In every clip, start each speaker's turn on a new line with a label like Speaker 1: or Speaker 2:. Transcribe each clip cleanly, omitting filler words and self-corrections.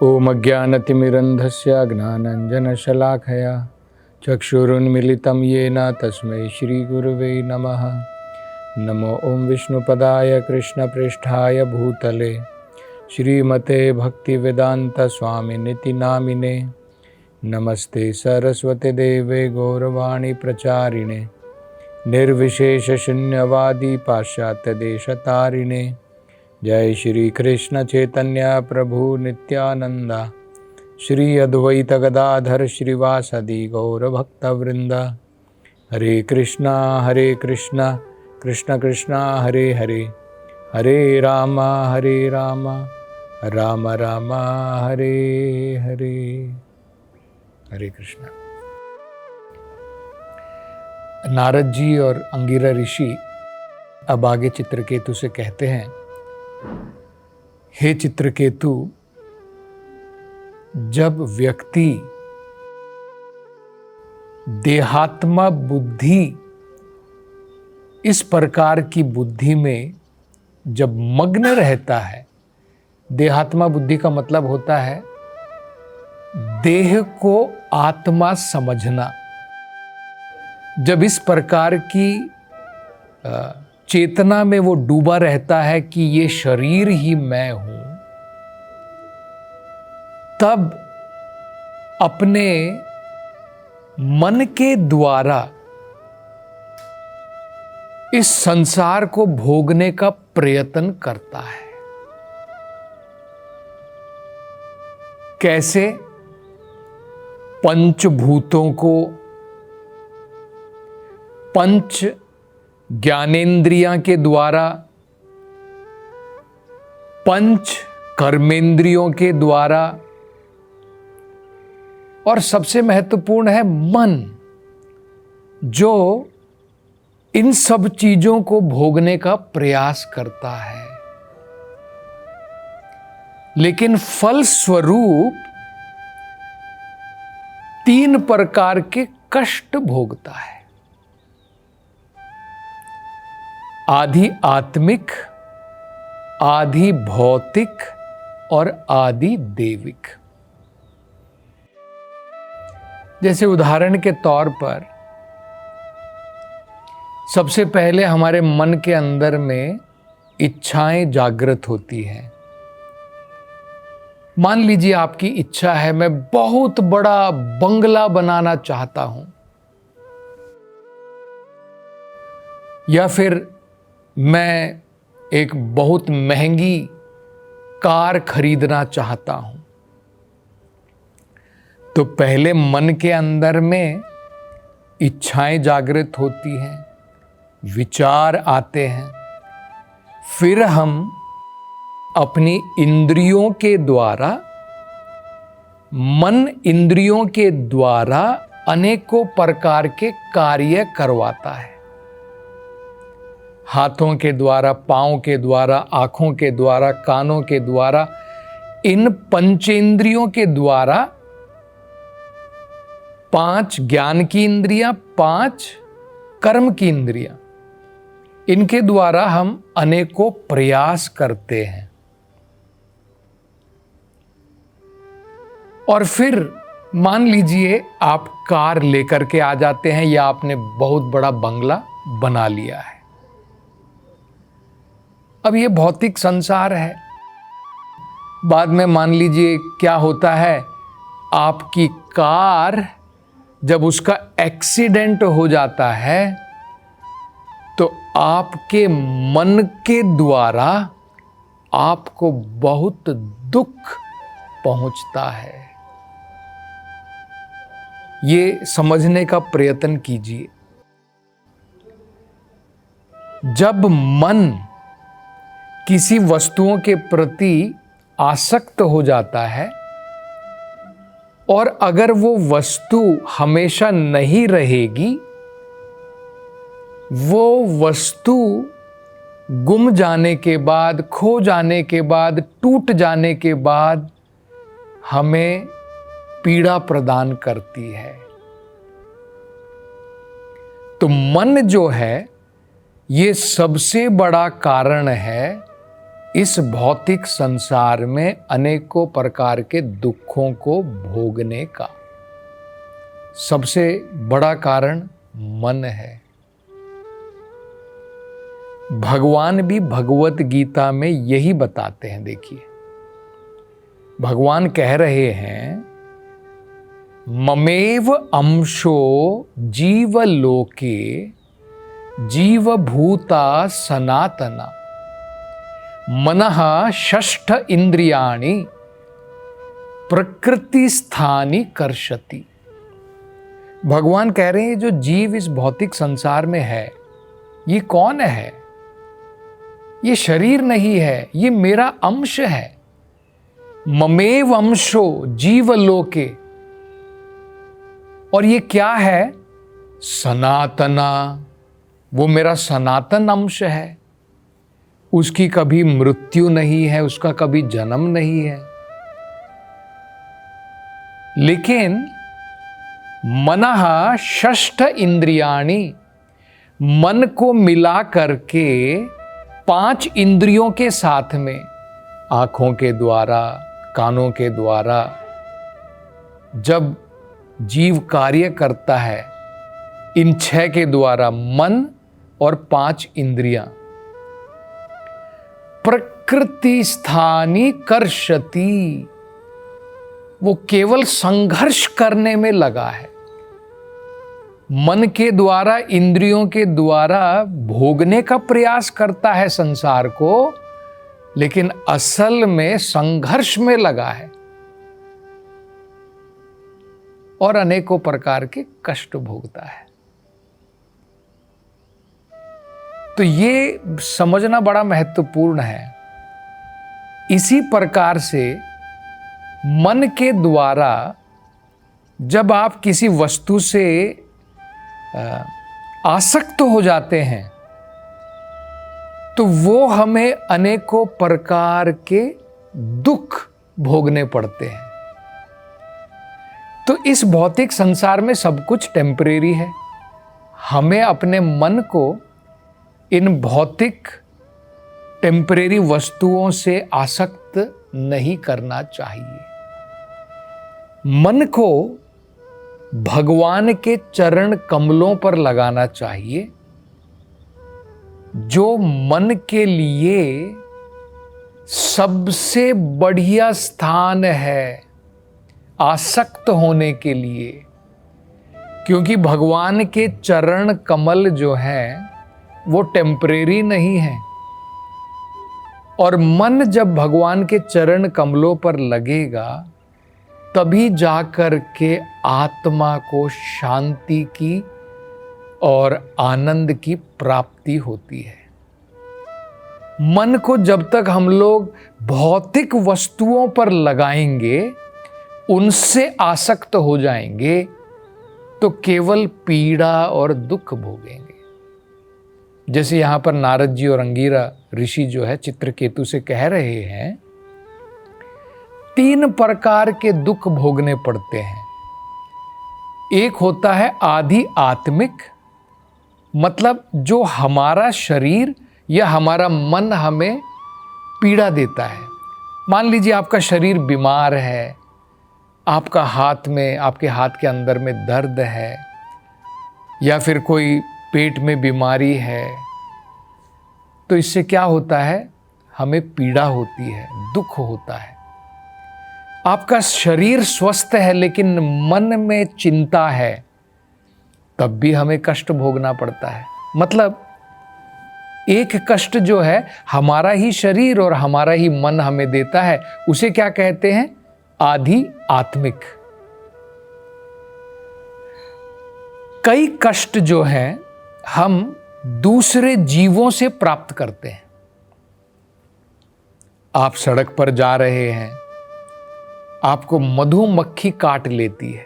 Speaker 1: ओम अज्ञानतिमिरन्धस्य ज्ञानाञ्जनशलाखया चक्षुरुन्मिलितं येन तस्मै श्रीगुरुवे नमः। नमो ओं विष्णुपदाय कृष्णप्रेष्ठाय भूतले श्रीमते भक्तिवेदान्तस्वामिनिति नामिने। नमस्ते सरस्वती देवे गौरवाणी प्रचारिणे निर्विशेषशून्यवादी पाश्चात्यदेशतारिणे। जय श्री कृष्ण चैतन्य प्रभु नित्यानंदा श्री अद्वैत गदाधर श्रीवासदि गौरभक्तवृंदा। हरे कृष्णा कृष्ण कृष्णा हरे हरे, हरे राम राम राम हरे हरे। हरे कृष्णा। नारद जी और अंगिरा ऋषि अब आगे चित्रकेतु से कहते हैं, हे चित्रकेतु, जब व्यक्ति देहात्मा बुद्धि, इस प्रकार की बुद्धि में जब मग्न रहता है, देहात्मा बुद्धि का मतलब होता है देह को आत्मा समझना। जब इस प्रकार की चेतना में वो डूबा रहता है कि ये शरीर ही मैं हूं, तब अपने मन के द्वारा इस संसार को भोगने का प्रयत्न करता है। कैसे? पंचभूतों को, पंच ज्ञानेंद्रियां के द्वारा, पंच कर्मेंद्रियों के द्वारा, और सबसे महत्वपूर्ण है मन, जो इन सब चीजों को भोगने का प्रयास करता है, लेकिन फल स्वरूप 3 प्रकार के कष्ट भोगता है। आधि आत्मिक, आधि भौतिक और आधि देविक। जैसे उदाहरण के तौर पर सबसे पहले हमारे मन के अंदर में इच्छाएं जागृत होती हैं। मान लीजिए आपकी इच्छा है, मैं बहुत बड़ा बंगला बनाना चाहता हूं, या फिर मैं एक बहुत महंगी कार खरीदना चाहता हूं। तो पहले मन के अंदर में इच्छाएं जागृत होती हैं, विचार आते हैं, फिर हम अपनी इंद्रियों के द्वारा, मन इंद्रियों के द्वारा अनेकों प्रकार के कार्य करवाता है। हाथों के द्वारा, पांव के द्वारा, आंखों के द्वारा, कानों के द्वारा, इन पंचेंद्रियों के द्वारा 5 ज्ञान की इंद्रियां, 5 कर्म की इंद्रियां, इनके द्वारा हम अनेकों प्रयास करते हैं। और फिर मान लीजिए आप कार लेकर के आ जाते हैं, या आपने बहुत बड़ा बंगला बना लिया है। अब ये भौतिक संसार है। बाद में मान लीजिए क्या होता है, आपकी कार जब उसका एक्सीडेंट हो जाता है, तो आपके मन के द्वारा आपको बहुत दुख पहुंचता है। ये समझने का प्रयत्न कीजिए। जब मन किसी वस्तुओं के प्रति आसक्त हो जाता है, और अगर वो वस्तु हमेशा नहीं रहेगी, वो वस्तु गुम जाने के बाद, खो जाने के बाद, टूट जाने के बाद हमें पीड़ा प्रदान करती है। तो मन जो है, ये सबसे बड़ा कारण है इस भौतिक संसार में अनेकों प्रकार के दुखों को भोगने का सबसे बड़ा कारण मन है। भगवान भी भगवत गीता में यही बताते हैं। देखिए, भगवान कह रहे हैं, ममेव अंशो जीवलोके जीवभूता सनातना मनः षष्ठ इंद्रियाणि प्रकृति स्थानी कर्षति। भगवान कह रहे हैं जो जीव इस भौतिक संसार में है, ये कौन है? ये शरीर नहीं है, ये मेरा अंश है। ममेव अंशो जीवलोके, और ये क्या है? सनातना, वो मेरा सनातन अंश है। उसकी कभी मृत्यु नहीं है, उसका कभी जन्म नहीं है। लेकिन मनः षष्ठ इंद्रियाणि, मन को मिला करके 5 इंद्रियों के साथ में, आंखों के द्वारा, कानों के द्वारा जब जीव कार्य करता है, इन 6 के द्वारा, मन और 5 इंद्रियां, प्रकृति स्थानी कर्षति, वो केवल संघर्ष करने में लगा है। मन के द्वारा, इंद्रियों के द्वारा भोगने का प्रयास करता है संसार को, लेकिन असल में संघर्ष में लगा है और अनेकों प्रकार के कष्ट भोगता है। तो ये समझना बड़ा महत्वपूर्ण है। इसी प्रकार से मन के द्वारा जब आप किसी वस्तु से आसक्त हो जाते हैं, तो वो हमें अनेकों प्रकार के दुख भोगने पड़ते हैं। तो इस भौतिक संसार में सब कुछ टेम्परेरी है। हमें अपने मन को इन भौतिक टेम्परेरी वस्तुओं से आसक्त नहीं करना चाहिए। मन को भगवान के चरण कमलों पर लगाना चाहिए, जो मन के लिए सबसे बढ़िया स्थान है आसक्त होने के लिए। क्योंकि भगवान के चरण कमल जो हैं वो टेम्परेरी नहीं है, और मन जब भगवान के चरण कमलों पर लगेगा तभी जाकर के आत्मा को शांति की और आनंद की प्राप्ति होती है। मन को जब तक हम लोग भौतिक वस्तुओं पर लगाएंगे, उनसे आसक्त हो जाएंगे, तो केवल पीड़ा और दुख भोगेंगे। जैसे यहां पर नारद जी और अंगिरा ऋषि जो है चित्रकेतु से कह रहे हैं, 3 प्रकार के दुख भोगने पड़ते हैं। एक होता है आधि आत्मिक, मतलब जो हमारा शरीर या हमारा मन हमें पीड़ा देता है। मान लीजिए आपका शरीर बीमार है, आपका आपके हाथ के अंदर में दर्द है, या फिर कोई पेट में बीमारी है, तो इससे क्या होता है? हमें पीड़ा होती है, दुख होता है। आपका शरीर स्वस्थ है लेकिन मन में चिंता है, तब भी हमें कष्ट भोगना पड़ता है। मतलब एक कष्ट जो है हमारा ही शरीर और हमारा ही मन हमें देता है, उसे क्या कहते हैं? आधि आत्मिक। कई कष्ट जो हैं हम दूसरे जीवों से प्राप्त करते हैं। आप सड़क पर जा रहे हैं, आपको मधुमक्खी काट लेती है,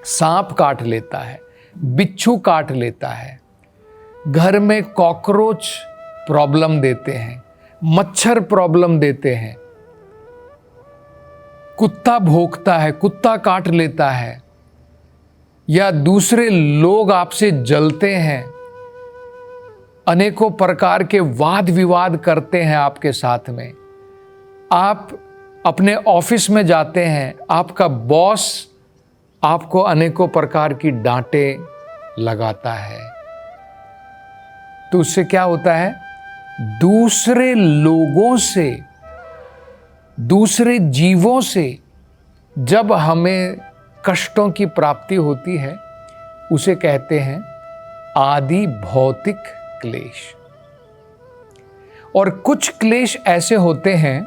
Speaker 1: सांप काट लेता है, बिच्छू काट लेता है, घर में कॉकरोच प्रॉब्लम देते हैं, मच्छर प्रॉब्लम देते हैं, कुत्ता भौंकता है, कुत्ता काट लेता है, या दूसरे लोग आपसे जलते हैं, अनेकों प्रकार के वाद विवाद करते हैं आपके साथ में। आप अपने ऑफिस में जाते हैं, आपका बॉस आपको अनेकों प्रकार की डांटें लगाता है, तो उससे क्या होता है, दूसरे लोगों से, दूसरे जीवों से जब हमें कष्टों की प्राप्ति होती है, उसे कहते हैं आदि भौतिक क्लेश। और कुछ क्लेश ऐसे होते हैं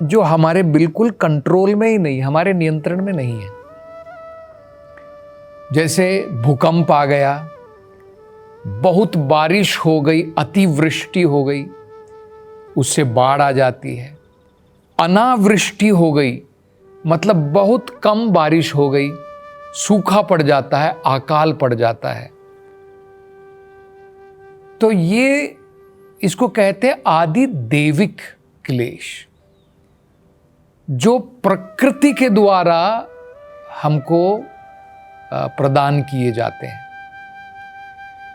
Speaker 1: जो हमारे बिल्कुल कंट्रोल में ही नहीं, हमारे नियंत्रण में नहीं है। जैसे भूकंप आ गया, बहुत बारिश हो गई, अतिवृष्टि हो गई, उससे बाढ़ आ जाती है। अनावृष्टि हो गई, मतलब बहुत कम बारिश हो गई, सूखा पड़ जाता है, अकाल पड़ जाता है। तो ये इसको कहते हैं आदि दैविक क्लेश, जो प्रकृति के द्वारा हमको प्रदान किए जाते हैं।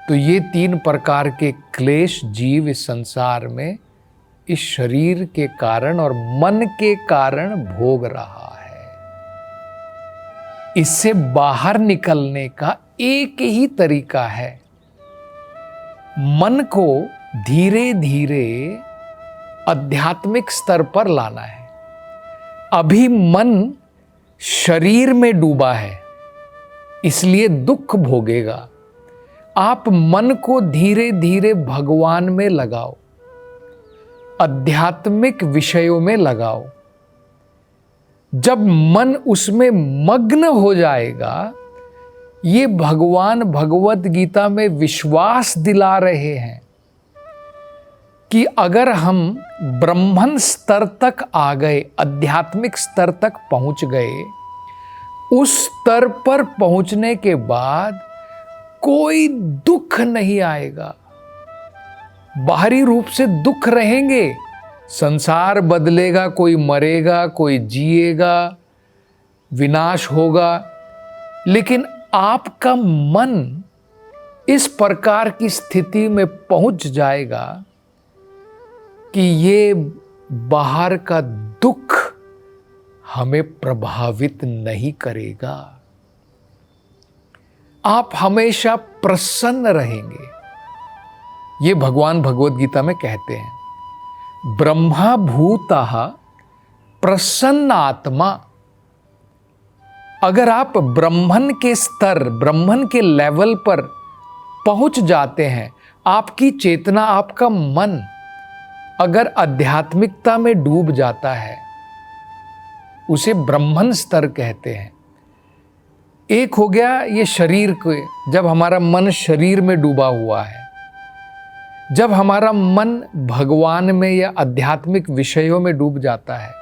Speaker 1: तो ये 3 प्रकार के क्लेश जीव इस संसार में इस शरीर के कारण और मन के कारण भोग रहा है। इससे बाहर निकलने का एक ही तरीका है, मन को धीरे धीरे आध्यात्मिक स्तर पर लाना है। अभी मन शरीर में डूबा है, इसलिए दुख भोगेगा। आप मन को धीरे धीरे भगवान में लगाओ, आध्यात्मिक विषयों में लगाओ। जब मन उसमें मग्न हो जाएगा, ये भगवान भगवत गीता में विश्वास दिला रहे हैं कि अगर हम ब्रह्मन स्तर तक आ गए, आध्यात्मिक स्तर तक पहुंच गए, उस स्तर पर पहुंचने के बाद कोई दुख नहीं आएगा। बाहरी रूप से दुख रहेंगे, संसार बदलेगा, कोई मरेगा, कोई जिएगा, विनाश होगा, लेकिन आपका मन इस प्रकार की स्थिति में पहुंच जाएगा कि ये बाहर का दुख हमें प्रभावित नहीं करेगा। आप हमेशा प्रसन्न रहेंगे। ये भगवान भगवत गीता में कहते हैं, ब्रह्मा भूतः प्रसन्न आत्मा। अगर आप ब्रह्मन के स्तर, ब्रह्मन के लेवल पर पहुंच जाते हैं, आपकी चेतना, आपका मन अगर आध्यात्मिकता में डूब जाता है, उसे ब्रह्मन स्तर कहते हैं। एक हो गया ये शरीर के, जब हमारा मन शरीर में डूबा हुआ है। जब हमारा मन भगवान में या आध्यात्मिक विषयों में डूब जाता है,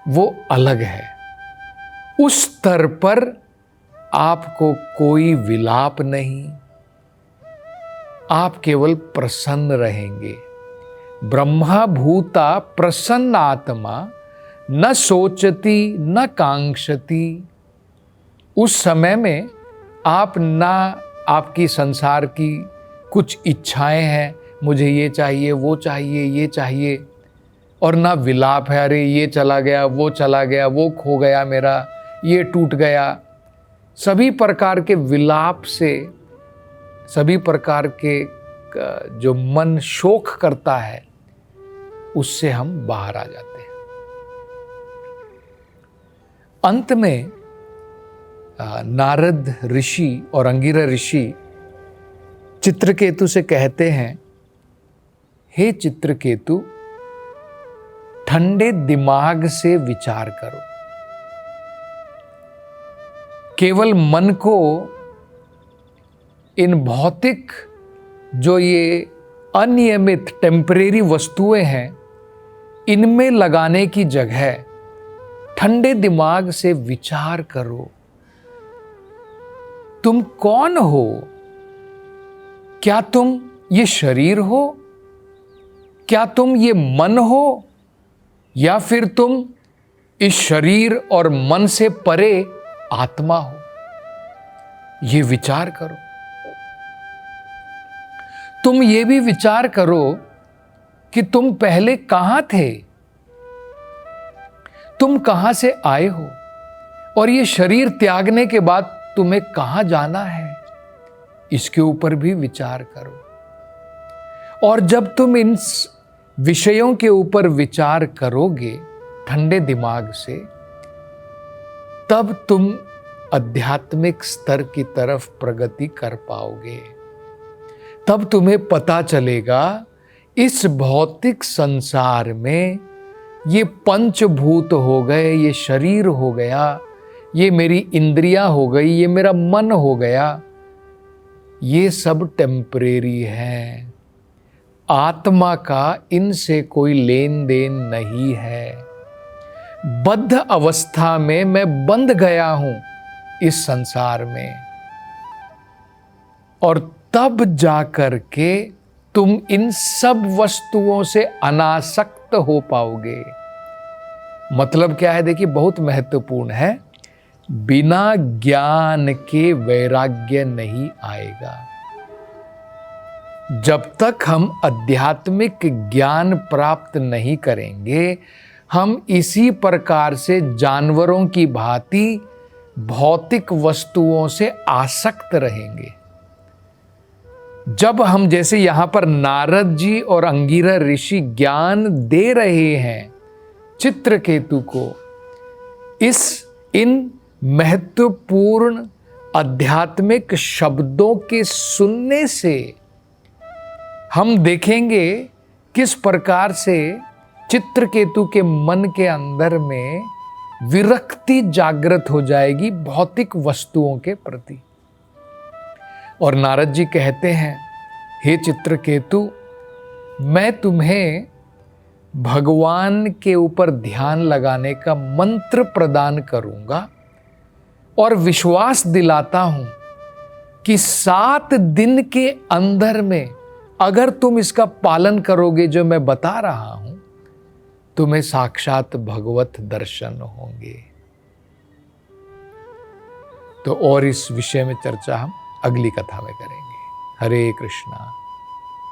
Speaker 1: वो अलग है। उस स्तर पर आपको कोई विलाप नहीं, आप केवल प्रसन्न रहेंगे। ब्रह्मा भूता प्रसन्न आत्मा न सोचती न कांक्षती। उस समय में आप ना, आपकी संसार की कुछ इच्छाएं हैं, मुझे ये चाहिए, वो चाहिए, ये चाहिए, और ना विलाप है, अरे ये चला गया, वो चला गया, वो खो गया मेरा, ये टूट गया। सभी प्रकार के विलाप से, सभी प्रकार के जो मन शोक करता है, उससे हम बाहर आ जाते हैं। अंत में नारद ऋषि और अंगिरा ऋषि चित्रकेतु से कहते हैं, हे चित्रकेतु, ठंडे दिमाग से विचार करो। केवल मन को इन भौतिक, जो ये अनियमित टेम्परेरी वस्तुएं हैं, इनमें लगाने की जगह ठंडे दिमाग से विचार करो। तुम कौन हो? क्या तुम ये शरीर हो? क्या तुम ये मन हो? या फिर तुम इस शरीर और मन से परे आत्मा हो? ये विचार करो। तुम ये भी विचार करो कि तुम पहले कहां थे, तुम कहां से आए हो, और ये शरीर त्यागने के बाद तुम्हें कहां जाना है, इसके ऊपर भी विचार करो। और जब तुम इन विषयों के ऊपर विचार करोगे ठंडे दिमाग से, तब तुम आध्यात्मिक स्तर की तरफ प्रगति कर पाओगे। तब तुम्हें पता चलेगा इस भौतिक संसार में ये पंचभूत हो गए, ये शरीर हो गया, ये मेरी इंद्रियां हो गई, ये मेरा मन हो गया, ये सब टेम्परेरी है। आत्मा का इनसे कोई लेन देन नहीं है। बद्ध अवस्था में मैं बंध गया हूं इस संसार में, और तब जाकर के तुम इन सब वस्तुओं से अनासक्त हो पाओगे। मतलब क्या है, देखिए बहुत महत्वपूर्ण है, बिना ज्ञान के वैराग्य नहीं आएगा। जब तक हम आध्यात्मिक ज्ञान प्राप्त नहीं करेंगे, हम इसी प्रकार से जानवरों की भांति भौतिक वस्तुओं से आसक्त रहेंगे। जब हम, जैसे यहां पर नारद जी और अंगिरह ऋषि ज्ञान दे रहे हैं चित्रकेतु को, इन महत्वपूर्ण आध्यात्मिक शब्दों के सुनने से हम देखेंगे किस प्रकार से चित्रकेतु के मन के अंदर में विरक्ति जागृत हो जाएगी भौतिक वस्तुओं के प्रति। और नारद जी कहते हैं, हे चित्रकेतु, मैं तुम्हें भगवान के ऊपर ध्यान लगाने का मंत्र प्रदान करूंगा और विश्वास दिलाता हूं कि 7 दिन के अंदर में अगर तुम इसका पालन करोगे जो मैं बता रहा हूं, तुम्हें साक्षात भगवत दर्शन होंगे। तो और इस विषय में चर्चा हम अगली कथा में करेंगे। हरे कृष्णा।